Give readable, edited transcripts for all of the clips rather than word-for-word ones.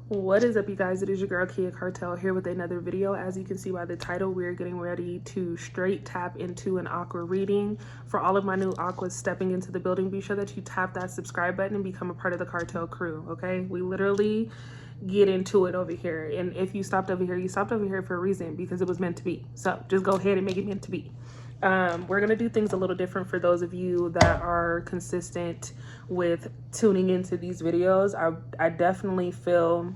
What is up, you guys? It is your girl Kia Cartel here with another video. As you can see by the title, we're getting ready to straight tap into an aqua reading. For all of my new aquas stepping into the building, be sure that you tap that subscribe button and become a part of the cartel crew. Okay, we literally get into it over here, and if you stopped over here, you stopped over here for a reason, because it was meant to be. So just go ahead and make it meant to be. We're going to do things a little different for those of you that are consistent with tuning into these videos. I definitely feel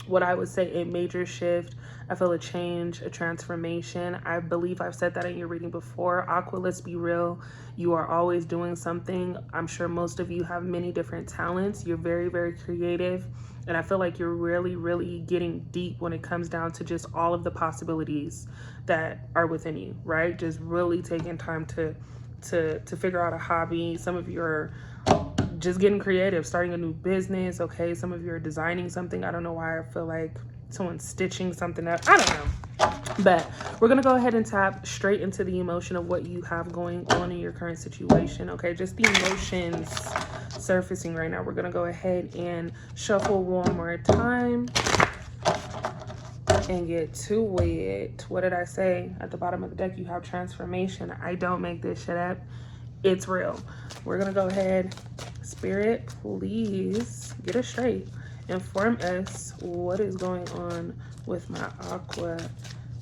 what I would say a major shift. I feel a change, a transformation. I believe I've said that in your reading before. Aqua, let's be real. You are always doing something. I'm sure most of you have many different talents. You're very, very creative. And I feel like you're really, really getting deep when it comes down to just all of the possibilities that are within you, right? Just really taking time to figure out a hobby. Some of you are just getting creative, starting a new business. Okay, some of you are designing something. I don't know why I feel like someone's stitching something up. I don't know. But we're gonna go ahead and tap straight into the emotion of what you have going on in your current situation. Okay, just the emotions surfacing right now. We're gonna go ahead and shuffle one more time and get to it. What did I say? At the bottom of the deck, you have transformation. I don't make this shit up. It's real. We're gonna go ahead. Spirit, please get us straight. Inform us what is going on with my aqua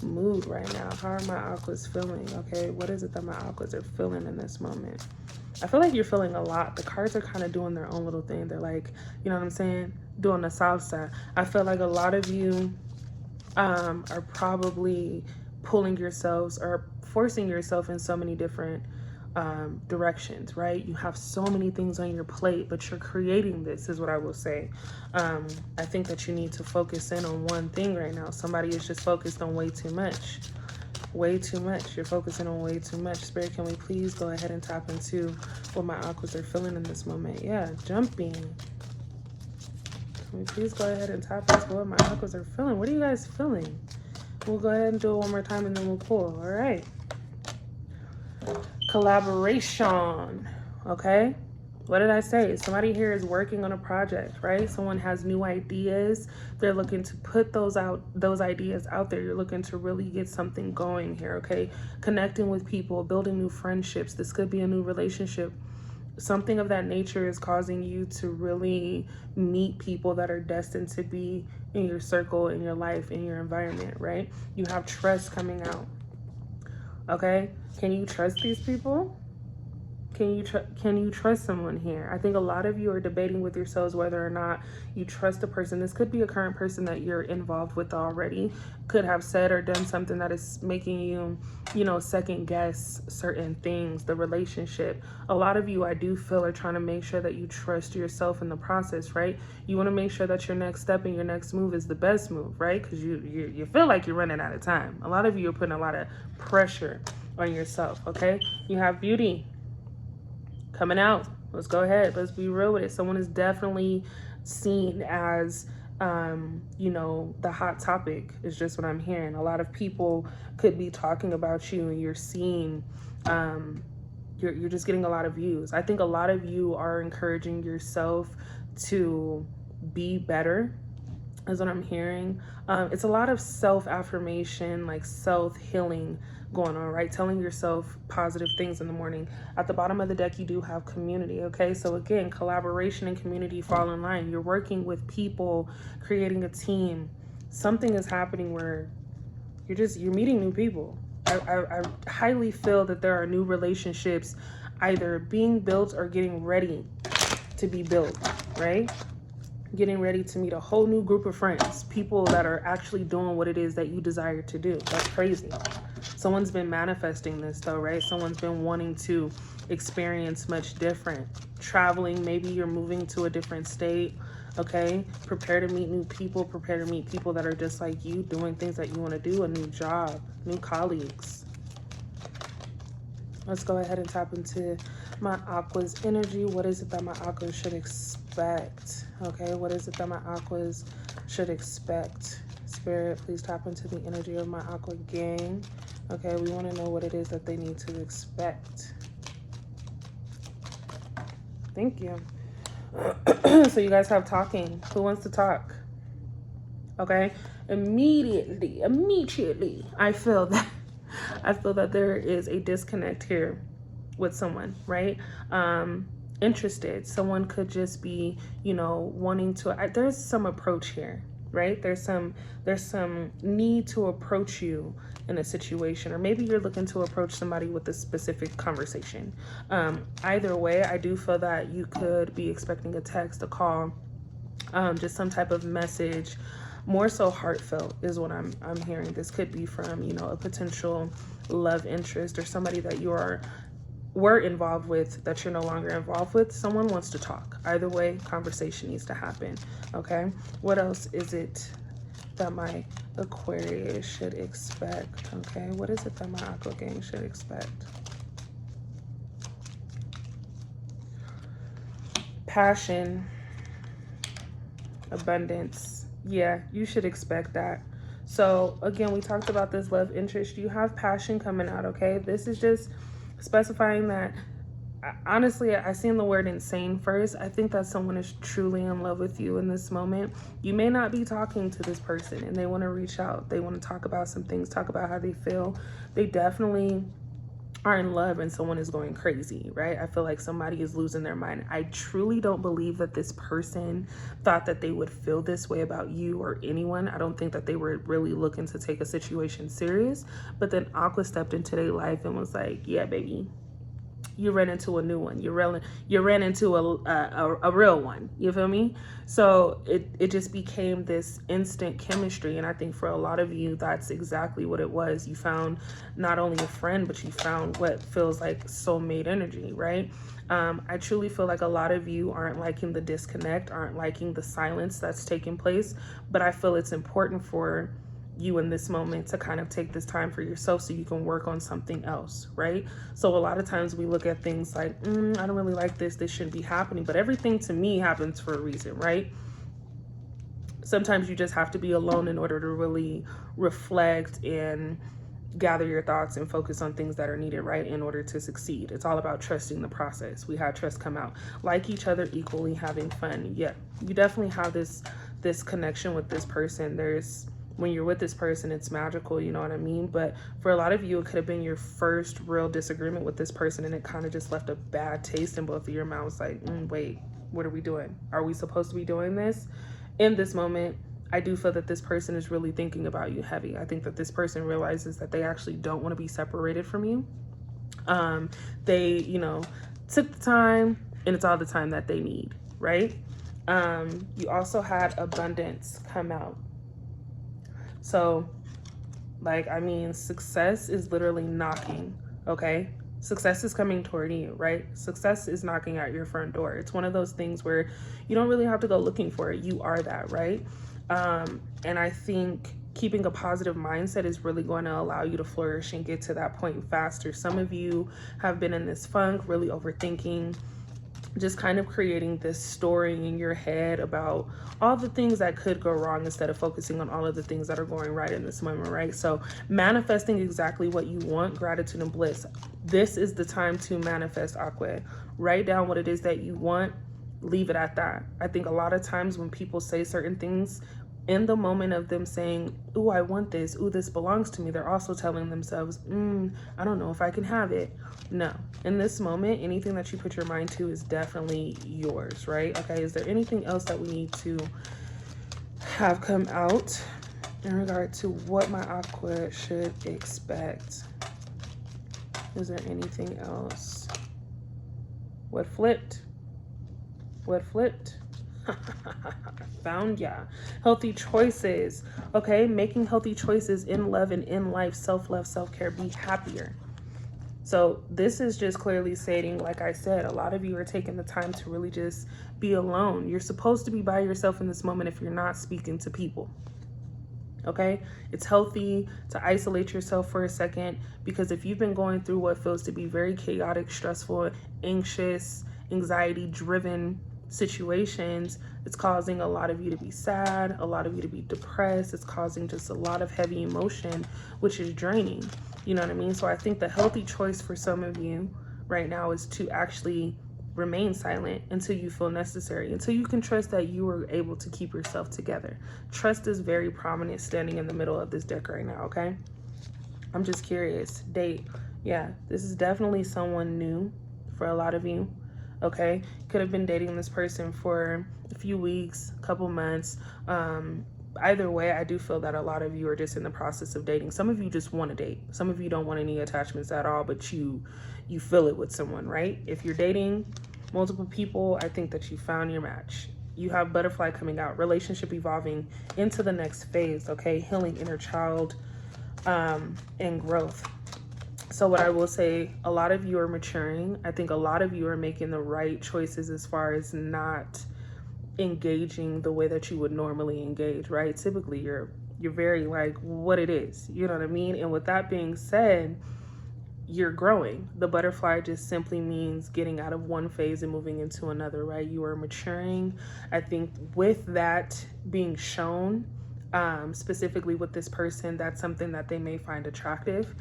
mood right now. How are my aquas feeling? Okay, what is it that my aquas are feeling in this moment? I feel like you're feeling a lot. The cards are kind of doing their own little thing. They're like, you know what I'm saying? Doing the salsa. I feel like a lot of you are probably pulling yourselves or forcing yourself in so many different directions, right? You have so many things on your plate, but you're creating this, is what I will say. I think that you need to focus in on one thing right now. Somebody is just focused on way too much. Way too much. You're focusing on way too much. Spirit, can we please go ahead and tap into what my aquas are feeling in this moment? Yeah, jumping. Can we please go ahead and tap into what my aquas are feeling? What are you guys feeling? We'll go ahead and do it one more time and then we'll pull. All right. Collaboration. Okay, what did I say? Somebody here is working on a project, right? Someone has new ideas. They're looking to put those ideas out there. You're looking to really get something going here. Okay, connecting with people, building new friendships. This could be a new relationship. Something of that nature is causing you to really meet people that are destined to be in your circle, in your life, in your environment, right? You have trust coming out. Okay, can you trust these people? Can you trust someone here? I think a lot of you are debating with yourselves whether or not you trust a person. This could be a current person that you're involved with already. Could have said or done something that is making you, you know, second guess certain things, the relationship. A lot of you, I do feel, are trying to make sure that you trust yourself in the process, right? You want to make sure that your next step and your next move is the best move, right? Because you feel like you're running out of time. A lot of you are putting a lot of pressure on yourself, okay? You have beauty coming out. Let's go ahead. Let's be real with it. Someone is definitely seen as, you know, the hot topic is just what I'm hearing. A lot of people could be talking about you and you're seeing, you're just getting a lot of views. I think a lot of you are encouraging yourself to be better, is what I'm hearing. It's a lot of self-affirmation, like self-healing going on, right? Telling yourself positive things in the morning. At the bottom of the deck, you do have community, okay? So again, collaboration and community fall in line. You're working with people, creating a team. Something is happening where you're meeting new people. I highly feel that there are new relationships either being built or getting ready to be built, right? Getting ready to meet a whole new group of friends, people that are actually doing what it is that you desire to do. That's crazy. Someone's been manifesting this though, right? Someone's been wanting to experience much different. Traveling, maybe you're moving to a different state, okay? Prepare to meet new people, prepare to meet people that are just like you, doing things that you want to do, a new job, new colleagues. Let's go ahead and tap into my aqua's energy. What is it that my aquas should expect? Okay, what is it that my aquas should expect? Spirit, please tap into the energy of my aqua gang. Okay, we want to know what it is that they need to expect. Thank you. So you guys have talking. Who wants to talk? Okay, immediately, I feel that there is a disconnect here with someone, right? Interested. Someone could just be, you know, wanting to. There's some approach here, right? There's some need to approach you in a situation, or maybe you're looking to approach somebody with a specific conversation. Either way, I do feel that you could be expecting a text, a call, just some type of message, more so heartfelt is what I'm hearing. This could be from, you know, a potential love interest or somebody that were involved with that you're no longer involved with. Someone wants to talk. Either way, conversation needs to happen. Okay, what else is it that my Aquarius should expect? Okay, what is it that my Aqua gang should expect? Passion, abundance. Yeah, you should expect that. So again, we talked about this love interest. You have passion coming out, okay? This is just specifying that, honestly, I seen the word insane first. I think that someone is truly in love with you in this moment. You may not be talking to this person and they want to reach out. They want to talk about some things, talk about how they feel. They definitely are in love and someone is going crazy, right? I feel like somebody is losing their mind. I truly don't believe that this person thought that they would feel this way about you or anyone. I don't think that they were really looking to take a situation serious, but then Aqua stepped into their life and was like, yeah, baby, you ran into a new one. You ran into a real one. You feel me? So it just became this instant chemistry. And I think for a lot of you, that's exactly what it was. You found not only a friend, but you found what feels like soulmate energy, right? I truly feel like a lot of you aren't liking the disconnect, aren't liking the silence that's taking place. But I feel it's important for you in this moment to kind of take this time for yourself so you can work on something else, right? So a lot of times we look at things like, I don't really like this shouldn't be happening, but everything to me happens for a reason, right? Sometimes you just have to be alone in order to really reflect and gather your thoughts and focus on things that are needed, right, in order to succeed. It's all about trusting the process. We had trust come out, like each other, equally having fun. Yeah, you definitely have this connection with this person. When you're with this person, it's magical, you know what I mean? But for a lot of you, it could have been your first real disagreement with this person, and it kind of just left a bad taste in both of your mouths. Like, wait, what are we doing? Are we supposed to be doing this? In this moment, I do feel that this person is really thinking about you heavy. I think that this person realizes that they actually don't want to be separated from you. They, you know, took the time, and it's all the time that they need, right? You also had abundance come out. So, like, I mean, success is literally knocking, okay? Success is coming toward you, right? Success is knocking at your front door. It's one of those things where you don't really have to go looking for it. You are that, right? And I think keeping a positive mindset is really going to allow you to flourish and get to that point faster. Some of you have been in this funk, really overthinking, just kind of creating this story in your head about all the things that could go wrong instead of focusing on all of the things that are going right in this moment, right? So manifesting exactly what you want, gratitude and bliss. This is the time to manifest, Aqua. Write down what it is that you want, leave it at that. I think a lot of times when people say certain things, in the moment of them saying, ooh, I want this, ooh, this belongs to me, they're also telling themselves, I don't know if I can have it. No, in this moment, anything that you put your mind to is definitely yours, right? Okay, is there anything else that we need to have come out in regard to what my Aqua should expect? Is there anything else? What flipped? What flipped? Found ya. Healthy choices. Okay, making healthy choices in love and in life. Self-love, self-care. Be happier. So this is just clearly stating, like I said, a lot of you are taking the time to really just be alone. You're supposed to be by yourself in this moment if you're not speaking to people. Okay, it's healthy to isolate yourself for a second, because if you've been going through what feels to be very chaotic, stressful, anxious, anxiety driven situations, it's causing a lot of you to be sad, a lot of you to be depressed. It's causing just a lot of heavy emotion, which is draining. You know what I mean? So I think the healthy choice for some of you right now is to actually remain silent until you feel necessary, until you can trust that you are able to keep yourself together. Trust is very prominent standing in the middle of this deck right now, okay? I'm just curious. Date. Yeah, this is definitely someone new for a lot of you, okay? Could have been dating this person for a few weeks, a couple months. Either way, I do feel that a lot of you are just in the process of dating. Some of you just want to date. Some of you don't want any attachments at all, but you feel it with someone, right? If you're dating multiple people, I think that you found your match. You have butterfly coming out, relationship evolving into the next phase, okay? Healing inner child and growth. So what I will say, a lot of you are maturing. I think a lot of you are making the right choices as far as not engaging the way that you would normally engage, right? Typically you're very like what it is, you know what I mean? And with that being said, you're growing. The butterfly just simply means getting out of one phase and moving into another, right? You are maturing. I think with that being shown, specifically with this person, that's something that they may find attractive.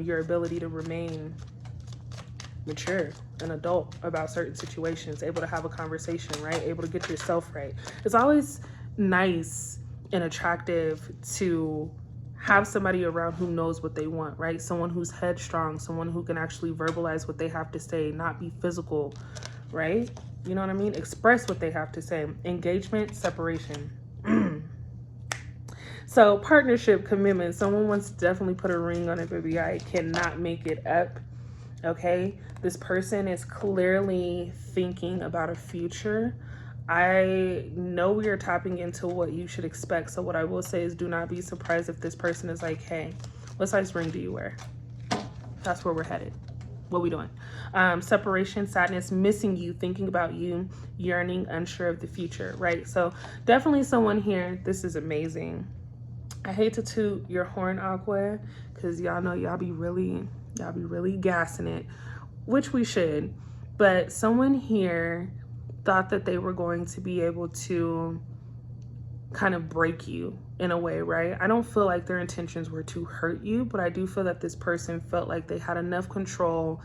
Your ability to remain mature, an adult about certain situations, able to have a conversation, right? Able to get yourself right. It's always nice and attractive to have somebody around who knows what they want, right? Someone who's headstrong, someone who can actually verbalize what they have to say, not be physical, right? You know what I mean? Express what they have to say. Engagement, separation. So partnership, commitment. Someone wants to definitely put a ring on it, baby. I cannot make it up. Okay, this person is clearly thinking about a future. I know we are tapping into what you should expect. So what I will say is do not be surprised if this person is like, hey, what size ring do you wear? That's where we're headed. What we doing? Separation, sadness, missing you, thinking about you, yearning, unsure of the future, right? So definitely someone here. This is amazing. I hate to toot your horn, Aqua, because y'all know y'all be really gassing it, which we should. But someone here thought that they were going to be able to kind of break you in a way, right? I don't feel like their intentions were to hurt you, but I do feel that this person felt like they had enough control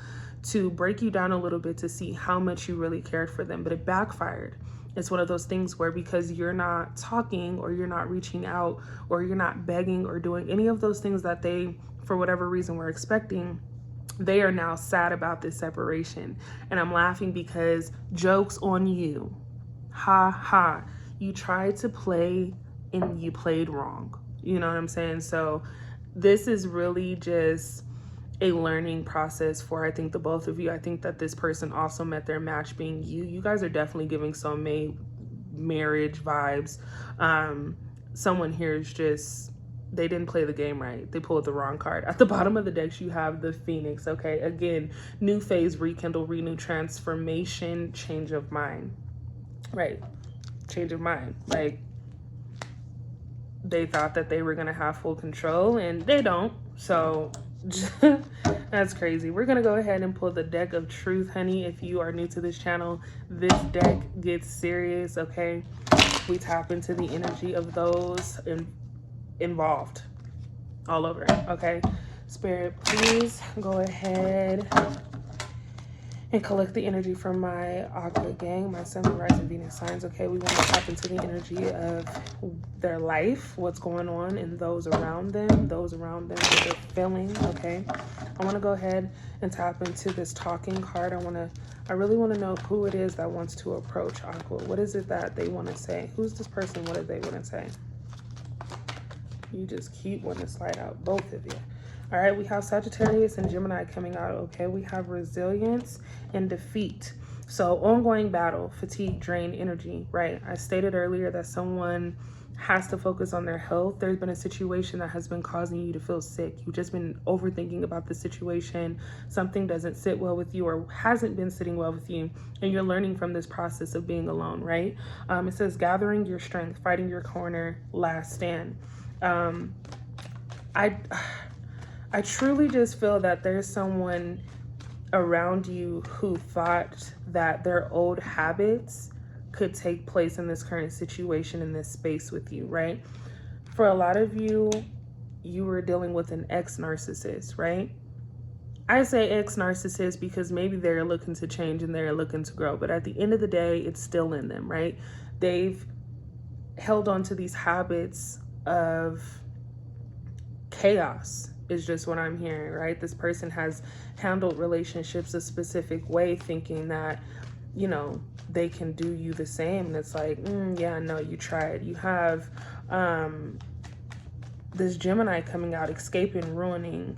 to break you down a little bit to see how much you really cared for them, but it backfired. It's one of those things where because you're not talking or you're not reaching out or you're not begging or doing any of those things that they, for whatever reason, were expecting, they are now sad about this separation. And I'm laughing because joke's on you. Ha ha. You tried to play and you played wrong. You know what I'm saying? So this is really just a learning process for, I think, the both of you. I think that this person also met their match being you. You guys are definitely giving soulmate marriage vibes. Someone here is just, they didn't play the game right. They pulled the wrong card. At the bottom of the decks, you have the Phoenix, okay? Again, new phase, rekindle, renew, transformation, change of mind, right? Change of mind. Like, they thought that they were going to have full control and they don't. So that's crazy. We're going to go ahead and pull the deck of truth, honey. If you are new to this channel, this deck gets serious, okay? We tap into the energy of those involved all over, okay? Spirit, please go ahead and collect the energy from my Aqua gang, my Sun, Moon, Rising, Venus signs, okay? We want to tap into the energy of their life, what's going on, and those around them, what they're feeling, okay? I want to go ahead and tap into this talking card. I really want to know who it is that wants to approach Aqua. What is it that they want to say? Who's this person? What do they want to say? You just keep wanting to slide out, both of you. All right, we have Sagittarius and Gemini coming out, okay? We have resilience and defeat. So ongoing battle, fatigue, drain, energy, right? I stated earlier that someone has to focus on their health. There's been a situation that has been causing you to feel sick. You've just been overthinking about the situation. Something doesn't sit well with you or hasn't been sitting well with you. And you're learning from this process of being alone, right? It says gathering your strength, fighting your corner, last stand. I truly just feel that there's someone around you who thought that their old habits could take place in this current situation, in this space with you, right? For a lot of you, you were dealing with an ex-narcissist, right? I say ex-narcissist because maybe they're looking to change and they're looking to grow, but at the end of the day, it's still in them, right? They've held on to these habits of chaos is just what I'm hearing, right? This person has handled relationships a specific way, thinking that, you know, they can do you the same. And it's like, yeah, no, you tried. You have this Gemini coming out, escaping, ruining,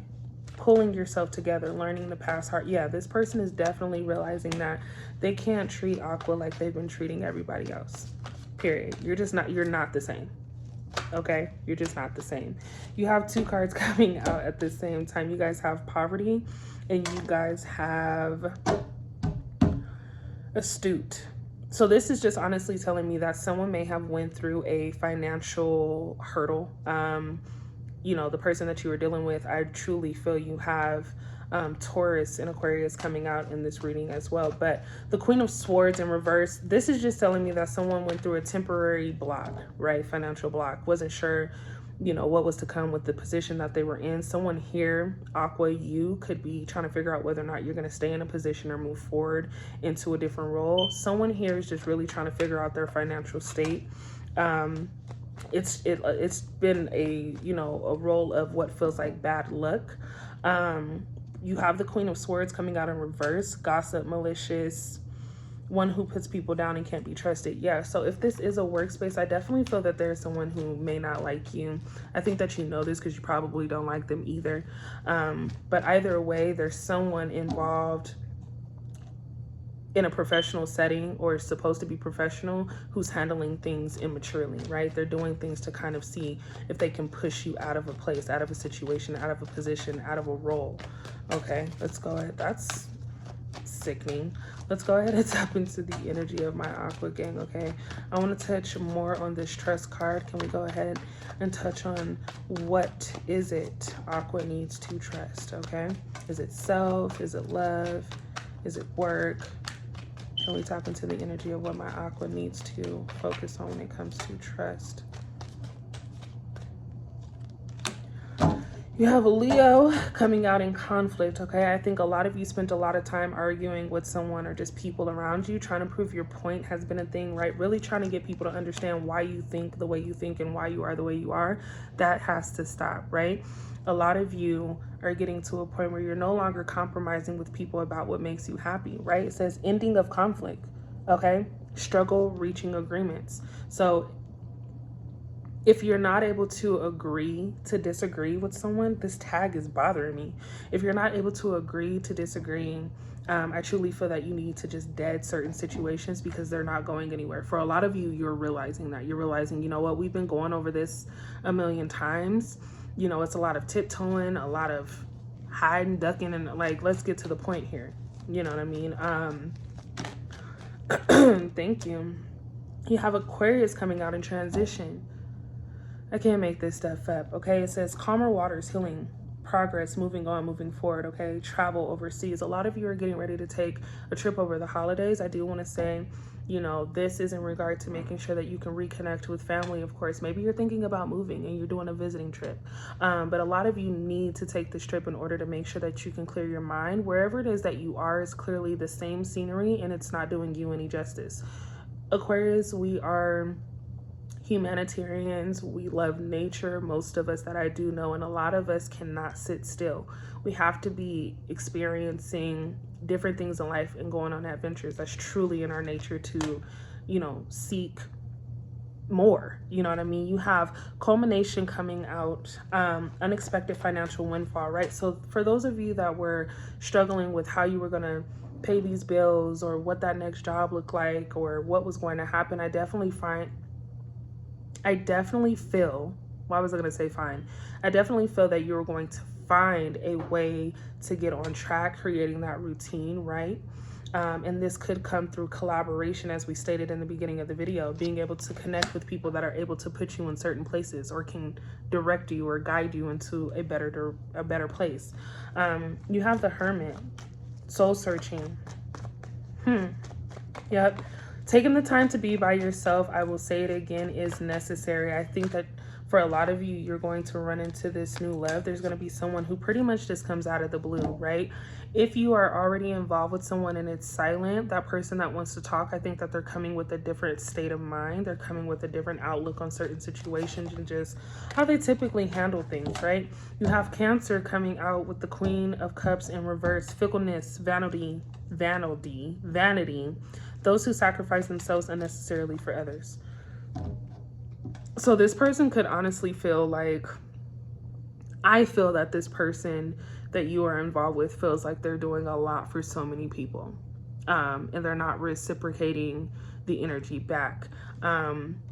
pulling yourself together, learning the past heart. Yeah, this person is definitely realizing that they can't treat Aqua like they've been treating everybody else. Period. You're not the same. Okay, you're just not the same. You have two cards coming out at the same time. You guys have poverty and you guys have astute. So this is just honestly telling me that someone may have went through a financial hurdle. You know, the person that you were dealing with, I truly feel you have Taurus and Aquarius coming out in this reading as well. But the Queen of Swords in reverse, this is just telling me that someone went through a temporary block, right? Financial block. Wasn't sure, you know, what was to come with the position that they were in. Someone here, Aqua, you could be trying to figure out whether or not you're going to stay in a position or move forward into a different role. Someone here is just really trying to figure out their financial state. It's been a, you know, a role of what feels like bad luck. You have the Queen of Swords coming out in reverse, gossip, malicious, one who puts people down and can't be trusted. Yeah, so if this is a workspace, I definitely feel that there's someone who may not like you. I think that you know this because you probably don't like them either. But either way, there's someone involved in a professional setting or is supposed to be professional who's handling things immaturely, right? They're doing things to kind of see if they can push you out of a place, out of a situation, out of a position, out of a role. Okay, let's go ahead. That's sickening. Let's go ahead and tap into the energy of my Aqua gang, okay? I want to touch more on this trust card. Can we go ahead and touch on what is it Aqua needs to trust, okay? Is it self? Is it love? Is it work? Can we tap into the energy of what my Aqua needs to focus on when it comes to trust? You have a Leo coming out in conflict, okay? I think a lot of you spent a lot of time arguing with someone or just people around you. Trying to prove your point has been a thing, right? Really trying to get people to understand why you think the way you think and why you are the way you are. That has to stop, right? A lot of you are getting to a point where you're no longer compromising with people about what makes you happy, right? It says ending of conflict, okay? Struggle reaching agreements. So if you're not able to agree to disagree with someone, this tag is bothering me. If you're not able to agree to disagree, I truly feel that you need to just dead certain situations because they're not going anywhere. For a lot of you, you're realizing that. You're realizing, you know what, we've been going over this a million times. You know, it's a lot of tiptoeing, a lot of hiding, ducking, and like, let's get to the point here. You know what I mean? Thank you. You have Aquarius coming out in transition. I can't make this stuff up, okay? It says calmer waters, healing, progress, moving on, moving forward, okay? Travel overseas. A lot of you are getting ready to take a trip over the holidays. I do want to say, you know, this is in regard to making sure that you can reconnect with family, of course. Maybe you're thinking about moving and you're doing a visiting trip. But a lot of you need to take this trip in order to make sure that you can clear your mind. Wherever it is that you are is clearly the same scenery and it's not doing you any justice. Aquarius, we are humanitarians. We love nature, most of us that I do know, and a lot of us cannot sit still. We have to be experiencing different things in life and going on adventures. That's truly in our nature to, you know, seek more. You know what I mean? You have culmination coming out, unexpected financial windfall, right? So for those of you that were struggling with how you were going to pay these bills or what that next job looked like or what was going to happen, I definitely feel, why was I going to say fine? I definitely feel that you're going to find a way to get on track, creating that routine, right? And this could come through collaboration, as we stated in the beginning of the video, being able to connect with people that are able to put you in certain places or can direct you or guide you into a better place. You have the Hermit, soul searching. Yep. Taking the time to be by yourself, I will say it again, is necessary. I think that for a lot of you, you're going to run into this new love. There's going to be someone who pretty much just comes out of the blue, right? If you are already involved with someone and it's silent, that person that wants to talk, I think that they're coming with a different state of mind. They're coming with a different outlook on certain situations and just how they typically handle things, right? You have Cancer coming out with the Queen of Cups in reverse, fickleness, vanity. Those who sacrifice themselves unnecessarily for others. So this person could honestly feel like, I feel that this person that you are involved with feels like they're doing a lot for so many people. And they're not reciprocating the energy back.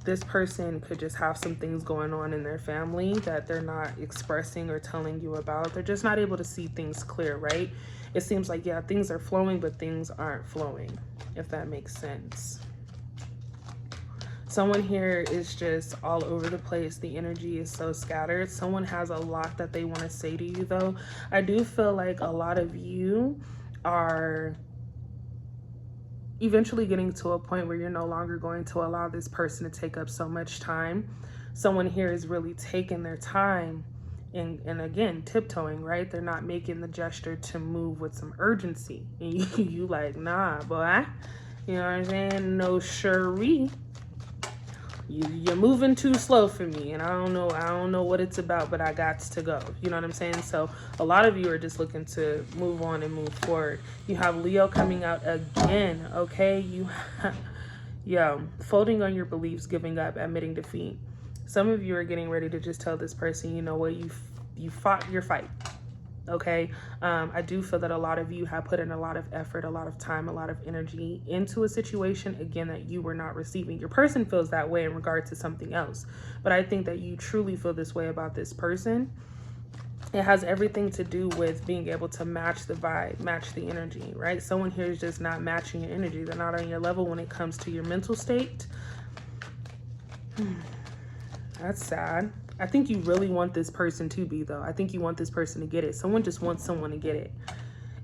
This person could just have some things going on in their family that they're not expressing or telling you about. They're just not able to see things clear, right? It seems like, yeah, things are flowing, but things aren't flowing, if that makes sense. Someone here is just all over the place. The energy is so scattered. Someone has a lot that they want to say to you, though. I do feel like a lot of you are eventually getting to a point where you're no longer going to allow this person to take up so much time. Someone here is really taking their time and again, tiptoeing, right? They're not making the gesture to move with some urgency. And you like, nah, boy. You know what I'm saying? No siree. You're moving too slow for me, and I don't know what it's about, but I got to go. You know what I'm saying? So a lot of you are just looking to move on and move forward. You have Leo coming out again, okay? Folding on your beliefs, giving up, admitting defeat. Some of you are getting ready to just tell this person, you know what, you fought your fight. Okay, I do feel that a lot of you have put in a lot of effort, a lot of time, a lot of energy into a situation, again, that you were not receiving. Your person feels that way in regard to something else, but I think that you truly feel this way about this person. It has everything to do with being able to match the vibe, match the energy, right? Someone here is just not matching your energy. They're not on your level when it comes to your mental state. That's sad. I think you really want this person to be, though. I think you want this person to get it. Someone just wants someone to get it,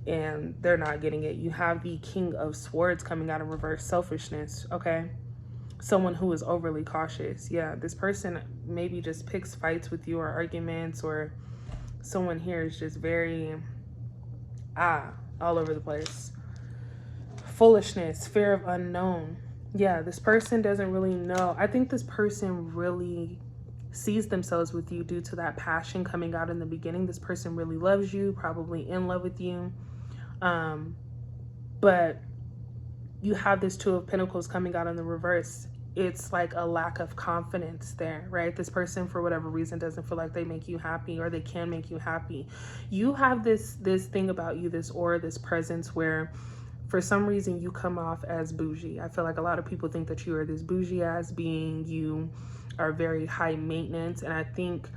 and they're not getting it. You have the King of Swords coming out of reverse, selfishness, okay? Someone who is overly cautious. Yeah, this person maybe just picks fights with you or arguments, or someone here is just very, all over the place. Foolishness, fear of unknown. Yeah, this person doesn't really know. I think this person really sees themselves with you due to that passion coming out in the beginning. This person really loves you, probably in love with you. But you have this Two of Pentacles coming out in the reverse. It's like a lack of confidence there, right? This person, for whatever reason, doesn't feel like they make you happy or they can make you happy. You have this thing about you, this aura, this presence where for some reason you come off as bougie. I feel like a lot of people think that you are this bougie ass being. You are very high maintenance, and I think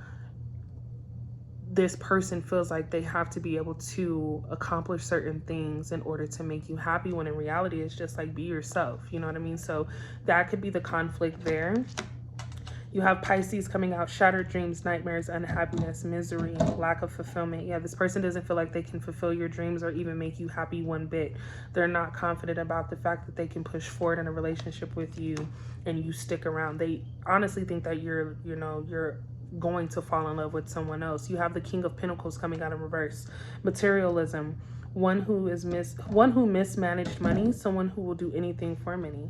this person feels like they have to be able to accomplish certain things in order to make you happy, when in reality it's just like, be yourself. You know what I mean? So that could be the conflict there. You have Pisces coming out, shattered dreams, nightmares, unhappiness, misery, lack of fulfillment. Yeah, this person doesn't feel like they can fulfill your dreams or even make you happy one bit. They're not confident about the fact that they can push forward in a relationship with you and you stick around. They honestly think that you're going to fall in love with someone else. You have the King of Pentacles coming out in reverse. Materialism, one who mismanaged money, someone who will do anything for money.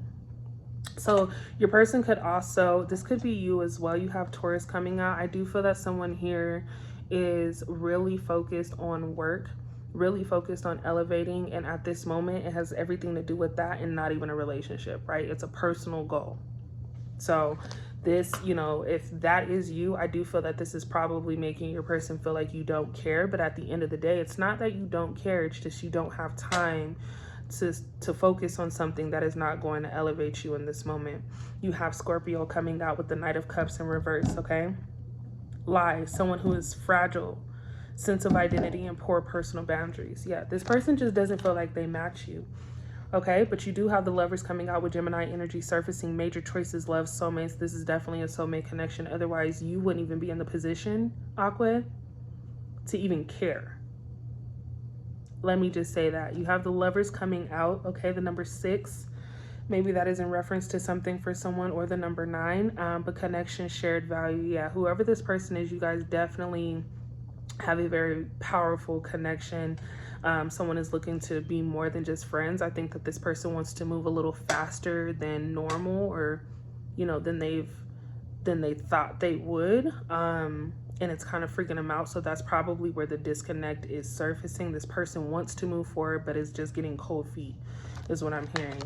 So your person could also, this could be you as well. You have Taurus coming out. I do feel that someone here is really focused on work, really focused on elevating. And at this moment, it has everything to do with that and not even a relationship, right? It's a personal goal. So this, if that is you, I do feel that this is probably making your person feel like you don't care. But at the end of the day, it's not that you don't care. It's just you don't have time to focus on something that is not going to elevate you in this moment. You have Scorpio coming out with the Knight of Cups in reverse, okay? Lies, someone who is fragile, sense of identity, and poor personal boundaries. Yeah, this person just doesn't feel like they match you, okay? But you do have the Lovers coming out with Gemini energy surfacing, major choices, love, soulmates. This is definitely a soulmate connection. Otherwise, you wouldn't even be in the position, Aqua, to even care. Let me just say that. You have the Lovers coming out, okay? The number 6. Maybe that is in reference to something for someone, or the number 9, but connection, shared value. Yeah, whoever this person is, you guys definitely have a very powerful connection. Someone is looking to be more than just friends. I think that this person wants to move a little faster than normal, or, you know, than they thought they would. And it's kind of freaking them out. So that's probably where the disconnect is surfacing. This person wants to move forward, but is just getting cold feet, is what I'm hearing.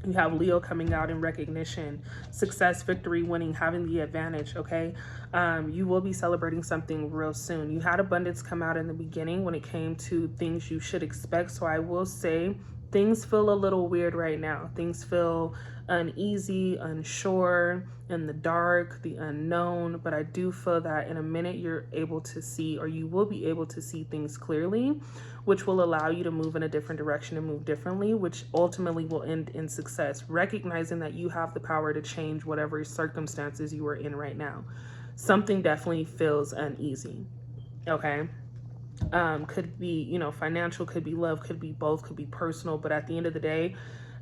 You have Leo coming out in recognition, success, victory, winning, having the advantage, okay? You will be celebrating something real soon. You had abundance come out in the beginning when it came to things you should expect. So I will say things feel a little weird right now. Things feel uneasy, unsure, in the dark, the unknown. But I do feel that in a minute you're able to see, or you will be able to see things clearly, which will allow you to move in a different direction and move differently, which ultimately will end in success, recognizing that you have the power to change whatever circumstances you are in right now. Something definitely feels uneasy, okay? Could be, you know, financial, could be love, could be both, could be personal, but at the end of the day,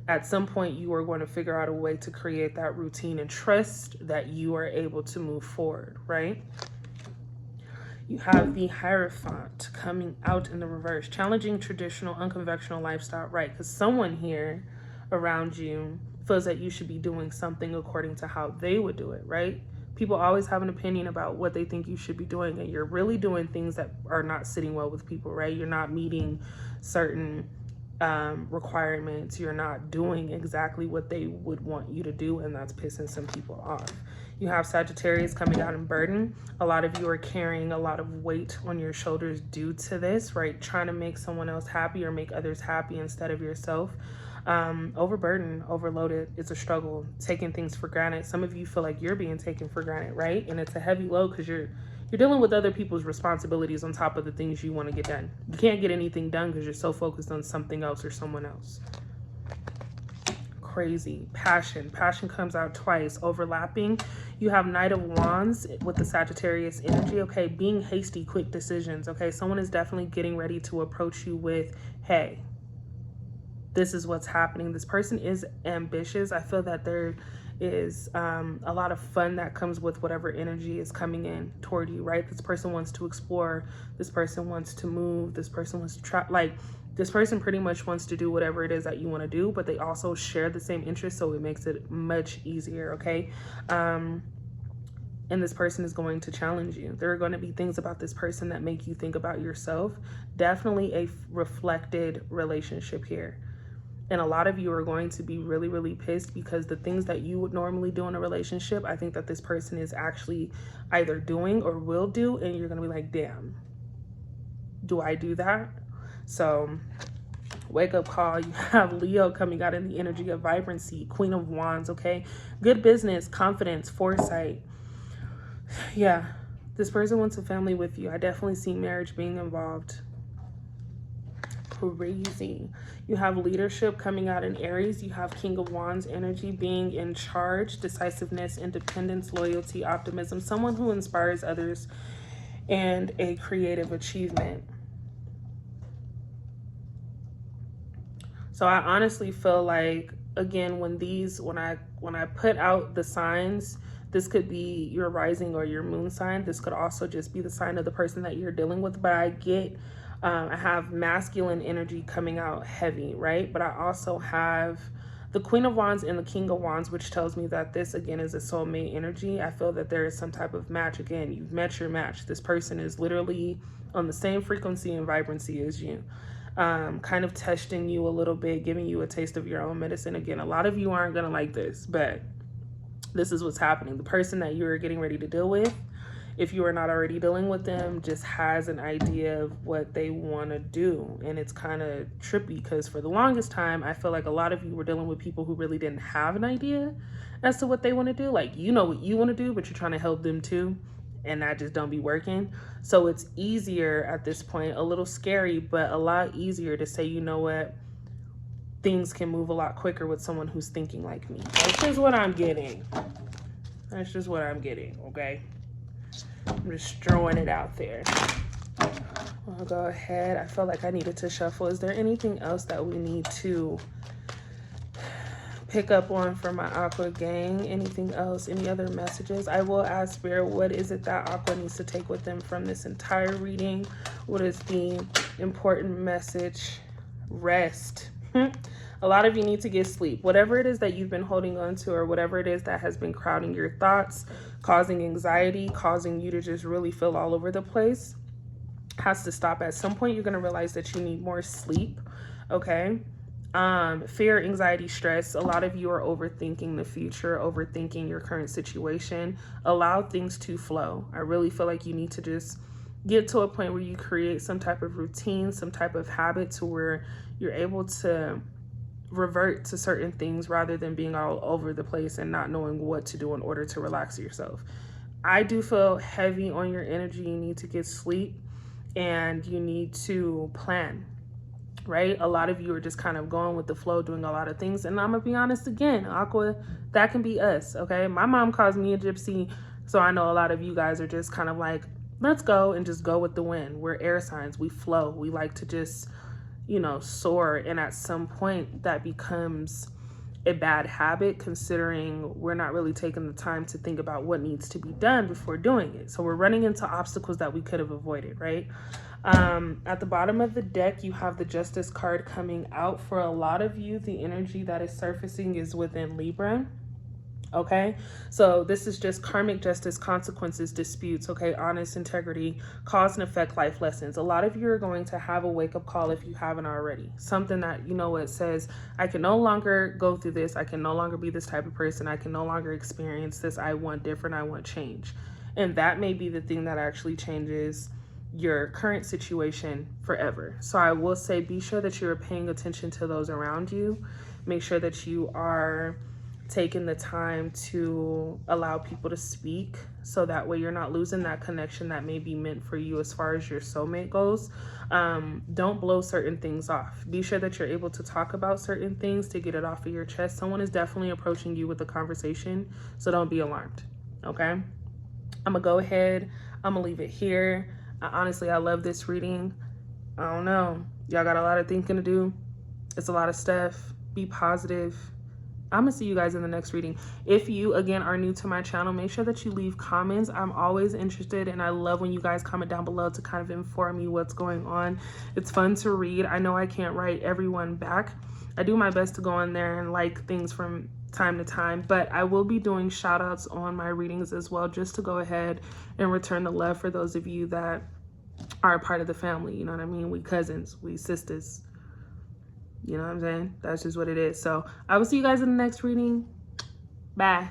at some point you are going to figure out a way to create that routine and trust that you are able to move forward, right? You have the Hierophant coming out in the reverse, challenging traditional, unconventional lifestyle, right? Because someone here around you feels that you should be doing something according to how they would do it, right? People always have an opinion about what they think you should be doing, and you're really doing things that are not sitting well with people, right? You're not meeting certain requirements. You're not doing exactly what they would want you to do, and that's pissing some people off. You have Sagittarius coming out in burden. A lot of you are carrying a lot of weight on your shoulders due to this, right? Trying to make someone else happy or make others happy instead of yourself. Overburdened, overloaded. It's a struggle, taking things for granted. Some of you feel like you're being taken for granted, right? And it's a heavy load because you're dealing with other people's responsibilities on top of the things you want to get done. You can't get anything done because you're so focused on something else or someone else. Crazy. Passion comes out twice, overlapping. You have Knight of Wands with the Sagittarius energy, okay? Being hasty, quick decisions, okay? Someone is definitely getting ready to approach you with, hey, this is what's happening. This person is ambitious. I feel that there is a lot of fun that comes with whatever energy is coming in toward you, right? This person wants to explore. This person wants to move. This person wants to try, like, this person pretty much wants to do whatever it is that you want to do, but they also share the same interests, so it makes it much easier, okay? And this person is going to challenge you. There are going to be things about this person that make you think about yourself. Definitely a reflected relationship here. And a lot of you are going to be really, really pissed because the things that you would normally do in a relationship, I think that this person is actually either doing or will do, and you're going to be like, damn, do I do that? So wake up call. You have Leo coming out in the energy of vibrancy, Queen of Wands, okay? Good business, confidence, foresight. Yeah, this person wants a family with you. I definitely see marriage being involved. Crazy. You have leadership coming out in Aries. You have King of Wands energy, being in charge, decisiveness, independence, loyalty, optimism, someone who inspires others, and a creative achievement. So I honestly feel like, again, when I put out the signs, this could be your rising or your moon sign. This could also just be the sign of the person that you're dealing with. But I have masculine energy coming out heavy, right? But I also have the Queen of Wands and the King of Wands, which tells me that this, again, is a soulmate energy. I feel that there is some type of match. Again, you've met your match. This person is literally on the same frequency and vibrancy as you. Kind of testing you a little bit, giving you a taste of your own medicine. Again, a lot of you aren't going to like this, but this is what's happening. The person that you're getting ready to deal with, if you are not already dealing with them, just has an idea of what they want to do. And it's kind of trippy because for the longest time, I feel like a lot of you were dealing with people who really didn't have an idea as to what they want to do. Like, you know what you want to do, but you're trying to help them too. And that just don't be working. So it's easier at this point, a little scary, but a lot easier to say, you know what, things can move a lot quicker with someone who's thinking like me. That's just what I'm getting. That's just what I'm getting, okay? I'm just throwing it out there. I'll go ahead. I felt like I needed to shuffle. Is there anything else that we need to pick up on for my Aqua gang. Anything else? Any other messages? I will ask Spirit, what is it that Aqua needs to take with them from this entire reading? What is the important message? Rest. A lot of you need to get sleep. Whatever it is that you've been holding on to, or whatever it is that has been crowding your thoughts, causing anxiety, causing you to just really feel all over the place, has to stop. At some point, you're going to realize that you need more sleep. Okay. Fear, anxiety, stress. A lot of you are overthinking the future, overthinking your current situation. Allow things to flow. I really feel like you need to just get to a point where you create some type of routine, some type of habit to where you're able to revert to certain things rather than being all over the place and not knowing what to do in order to relax yourself. I do feel heavy on your energy. You need to get sleep and you need to plan, right? A lot of you are just kind of going with the flow, doing a lot of things. And I'm gonna be honest again, Aqua, that can be us, okay? My mom calls me a gypsy, so I know a lot of you guys are just kind of like, let's go and just go with the wind. We're air signs, we flow. We like to just, you know, soar. And at some point that becomes a bad habit, considering we're not really taking the time to think about what needs to be done before doing it. So we're running into obstacles that we could have avoided, right? At the bottom of the deck, you have the Justice card coming out. For a lot of you, the energy that is surfacing is within Libra. Okay, so this is just karmic justice, consequences, disputes, okay, honest integrity, cause and effect, life lessons. A lot of you are going to have a wake-up call if you haven't already. Something that, you know, what says, I can no longer go through this. I can no longer be this type of person. I can no longer experience this. I want different. I want change. And that may be the thing that actually changes your current situation forever. So I will say, be sure that you're paying attention to those around you. Make sure that you are taking the time to allow people to speak, so that way you're not losing that connection that may be meant for you as far as your soulmate goes. Don't blow certain things off. Be sure that you're able to talk about certain things to get it off of your chest. Someone is definitely approaching you with a conversation, so don't be alarmed, okay? I'm gonna go ahead, I'm gonna leave it here. Honestly, I love this reading. I don't know, y'all got a lot of thinking to do. It's a lot of stuff. Be positive. I'm gonna see you guys in the next reading. If you, again, are new to my channel, make sure that you leave comments. I'm always interested, and I love when you guys comment down below to kind of inform me what's going on. It's fun to read. I know I can't write everyone back. I do my best to go in there and like things from time to time, but I will be doing shout outs on my readings as well, just to go ahead and return the love for those of you that are a part of the family. You know what I mean? We cousins, we sisters. You know what I'm saying? That's just what it is. So I will see you guys in the next reading. Bye.